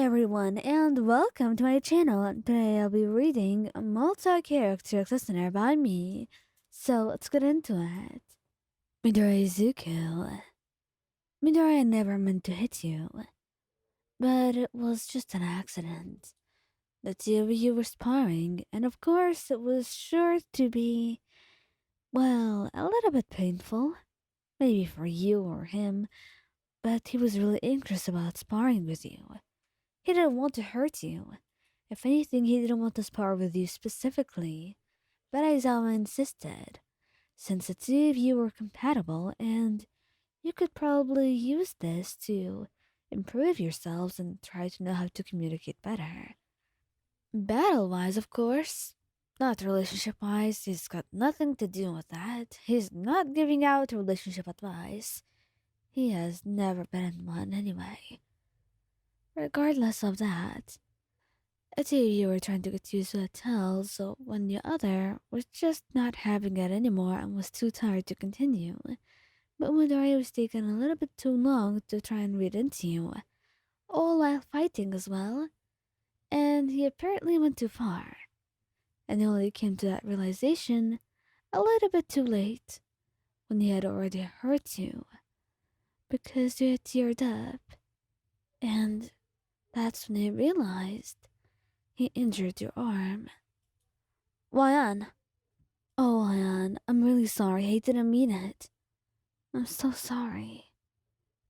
everyone, and welcome to my channel. Today I'll be reading a multi-character listener by me. So let's get into it. Midoriya Izuku. Midoriya never meant to hit you, but it was just an accident. The two of you were sparring, and of course it was sure to be, well, a little bit painful. Maybe for you or him, but he was really anxious about sparring with you. He didn't want to hurt you. If anything, he didn't want to spar with you specifically. But Aizawa insisted, since the two of you were compatible and you could probably use this to improve yourselves and try to know how to communicate better. Battle-wise, of course. Not relationship-wise, he's got nothing to do with that. He's not giving out relationship advice. He has never been in one anyway. Regardless of that, the two of you were trying to get used to the tell, so when the other was just not having it anymore and was too tired to continue. But Midoriya was taking a little bit too long to try and read into you, all while fighting as well, and he apparently went too far, and he only came to that realization a little bit too late, when he had already hurt you, because you had teared up, and that's when he realized he injured your arm. Wayan. Oh, Wayan, I'm really sorry. I didn't mean it. I'm so sorry,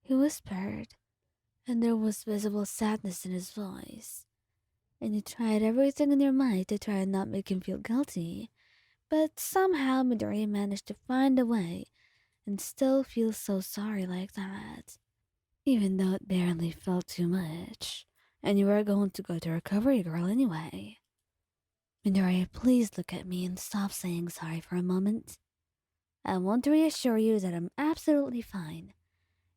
he whispered, and there was visible sadness in his voice. And you tried everything in your might to try and not make him feel guilty, but somehow Midoriya managed to find a way and still feel so sorry like that, even though it barely felt too much, and you were going to go to Recovery Girl anyway. Midoriya, please look at me and stop saying sorry for a moment. I want to reassure you that I'm absolutely fine.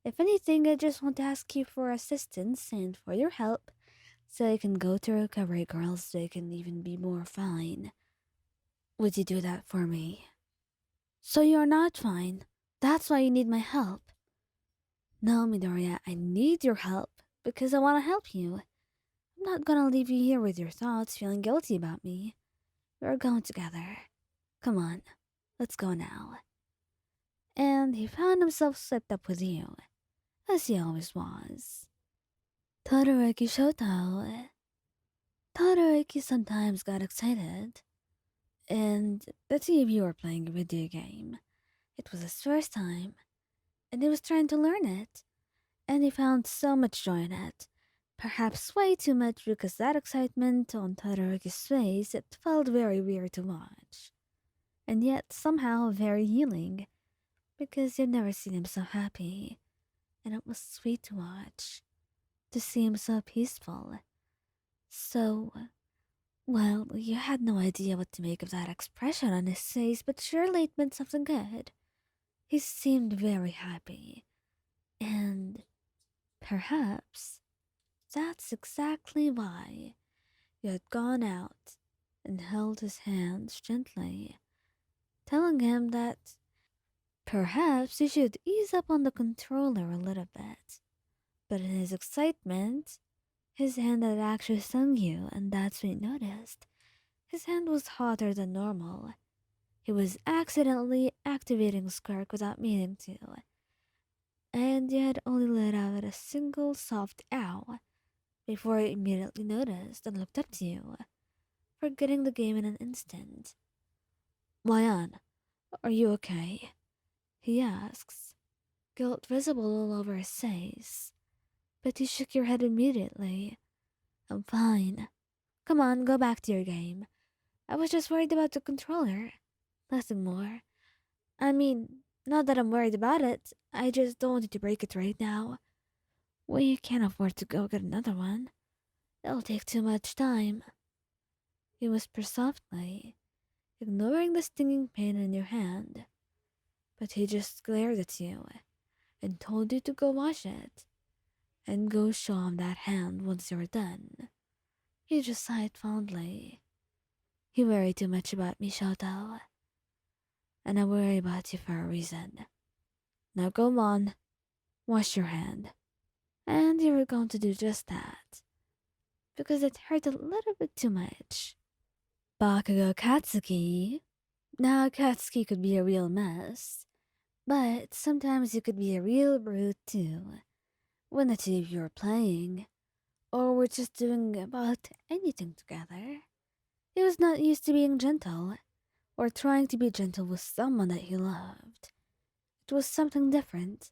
If anything, I just want to ask you for assistance and for your help so I can go to Recovery Girl so I can even be more fine. Would you do that for me? So you're not fine. That's why you need my help. No, Midoriya, I need your help because I want to help you. I'm not gonna leave you here with your thoughts feeling guilty about me. We're going together. Come on, let's go now. And he found himself swept up with you, as he always was. Todoroki Shoto. Todoroki sometimes got excited, and the two of you were playing a video game. It was his first time, and he was trying to learn it, and he found so much joy in it. Perhaps way too much because that excitement on Todoroki's face, it felt very weird to watch. And yet somehow very healing, because you'd never seen him so happy, and it was sweet to watch, to see him so peaceful. So, well, you had no idea what to make of that expression on his face, but surely it meant something good. He seemed very happy, and perhaps that's exactly why you had gone out and held his hands gently, telling him that perhaps he should ease up on the controller a little bit. But in his excitement, his hand had actually stung you, and that's when you noticed. His hand was hotter than normal. He was accidentally activating Squirk without meaning to, and you had only let out a single soft ow before he immediately noticed and looked up to you, forgetting the game in an instant. Mayan, are you okay? He asks, guilt visible all over his face, but you shook your head immediately. I'm fine. Come on, go back to your game. I was just worried about the controller. Nothing more. I mean, not that I'm worried about it, I just don't want you to break it right now. We can't afford to go get another one. It'll take too much time. He whispered softly, ignoring the stinging pain in your hand. But he just glared at you and told you to go wash it and go show him that hand once you're done. You just sighed fondly. You worry too much about me, Shoto. And I worry about you for a reason. Now go on, wash your hand. And you were going to do just that, because it hurt a little bit too much. Bakugou Katsuki. Now, Katsuki could be a real mess, but sometimes you could be a real brute too. When the two of you are playing, or were just doing about anything together. He was not used to being gentle, or trying to be gentle with someone that he loved. It was something different,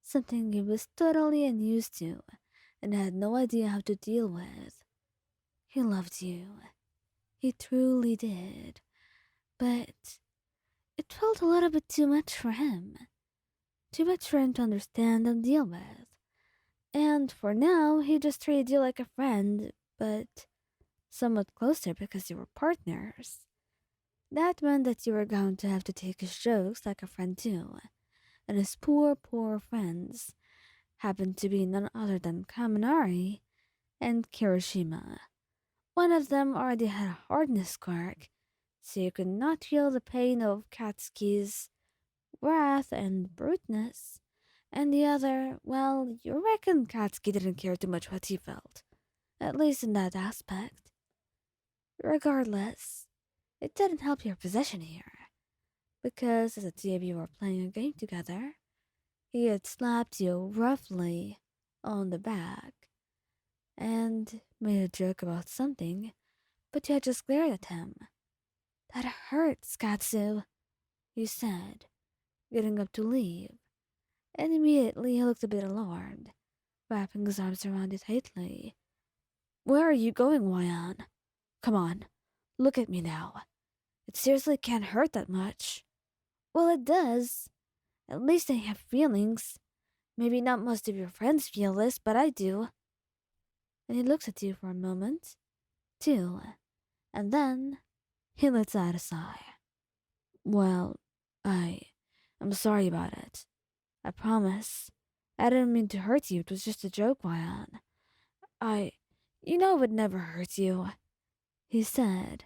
something he was totally unused to, and had no idea how to deal with. He loved you. He truly did. But it felt a little bit too much for him. Too much for him to understand and deal with. And for now, he just treated you like a friend, but somewhat closer because you were partners. That meant that you were going to have to take his jokes like a friend too. And his poor, poor friends happened to be none other than Kaminari and Kirishima. One of them already had a hardness quirk, so you could not feel the pain of Katsuki's wrath and bruteness. And the other, well, you reckon Katsuki didn't care too much what he felt, at least in that aspect. Regardless, it didn't help your position here, because as the two of you were playing a game together, he had slapped you roughly on the back and made a joke about something, but you had just glared at him. "That hurts, Katsu," you said, getting up to leave, and immediately he looked a bit alarmed, wrapping his arms around you tightly. "Where are you going, Wayan? Come on, look at me now. It seriously can't hurt that much." "Well, it does. At least I have feelings. Maybe not most of your friends feel this, but I do." And he looks at you for a moment, too, and then he lets out a sigh. "Well, I'm sorry about it. I promise. I didn't mean to hurt you. It was just a joke, Wayan. You know it would never hurt you," he said,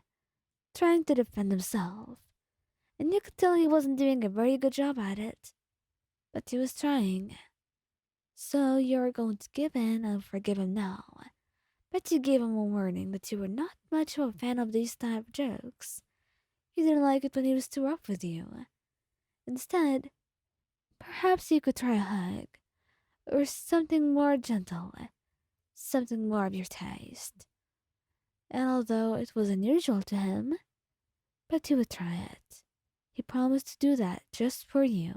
trying to defend himself. And you could tell he wasn't doing a very good job at it. But he was trying. "So you're going to give in and forgive him now. But you gave him a warning that you were not much of a fan of these type of jokes. You didn't like it when he was too rough with you. Instead, perhaps you could try a hug, or something more gentle, something more of your taste." And although it was unusual to him, but he would try it. He promised to do that just for you.